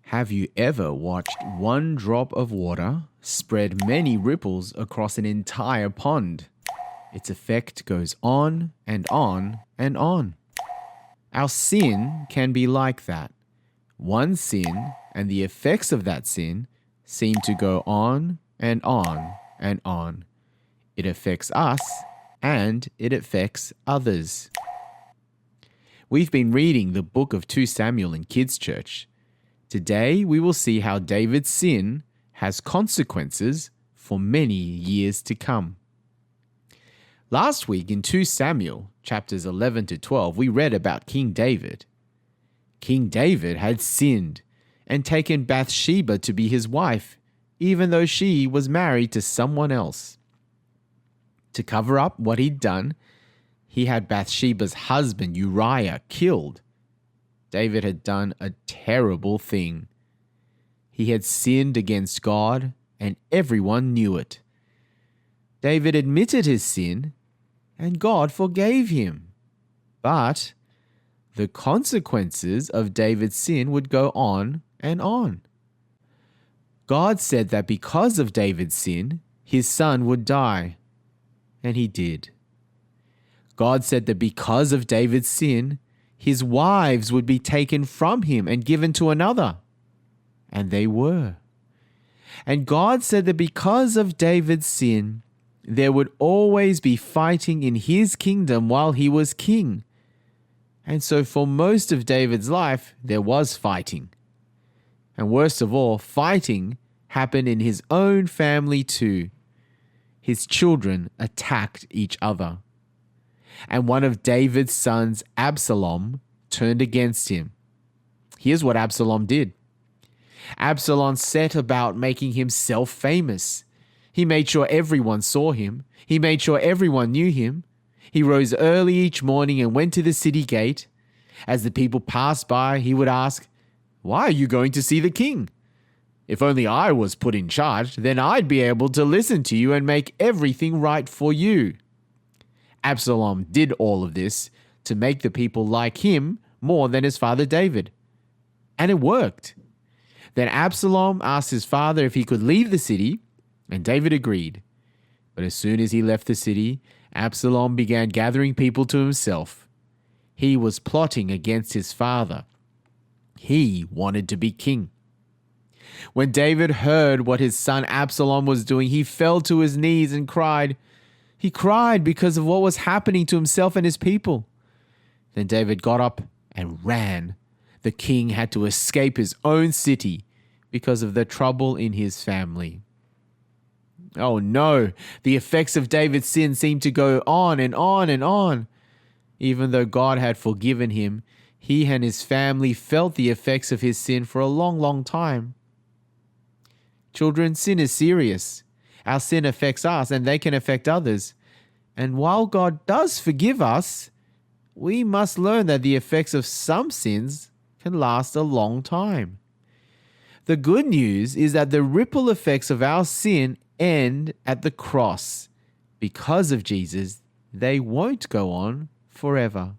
Have you ever watched one drop of water spread many ripples across an entire pond? Its effect goes on and on and on. Our sin can be like that. One sin and the effects of that sin seem to go on and on and on. It affects us and it affects others. We've been reading the book of 2 Samuel in Kids Church. Today we will see how David's sin has consequences for many years to come. Last week in 2 Samuel, chapters 11 to 12, we read about King David. King David had sinned and taken Bathsheba to be his wife, even though she was married to someone else. To cover up what he'd done, he had Bathsheba's husband Uriah killed. David had done a terrible thing. He had sinned against God, and everyone knew it. David admitted his sin, and God forgave him. But the consequences of David's sin would go on and on. God said that because of David's sin, his son would die, and he did. God said that because of David's sin, his wives would be taken from him and given to another. And they were. And God said that because of David's sin, there would always be fighting in his kingdom while he was king. And so for most of David's life, there was fighting. And worst of all, fighting happened in his own family too. His children attacked each other. And one of David's sons, Absalom, turned against him. Here's what Absalom did. Absalom set about making himself famous. He made sure everyone saw him. He made sure everyone knew him. He rose early each morning and went to the city gate. As the people passed by, he would ask, "Why are you going to see the king? If only I was put in charge, then I'd be able to listen to you and make everything right for you." Absalom did all of this to make the people like him more than his father David. And it worked. Then Absalom asked his father if he could leave the city, and David agreed. But as soon as he left the city, Absalom began gathering people to himself. He was plotting against his father. He wanted to be king. When David heard what his son Absalom was doing, he fell to his knees and cried. He cried because of what was happening to himself and his people. Then David got up and ran. The king had to escape his own city because of the trouble in his family. Oh no, the effects of David's sin seemed to go on and on and on. Even though God had forgiven him, he and his family felt the effects of his sin for a long, long time. Children, sin is serious. Our sin affects us and they can affect others. And while God does forgive us, we must learn that the effects of some sins can last a long time. The good news is that the ripple effects of our sin end at the cross. Because of Jesus, they won't go on forever.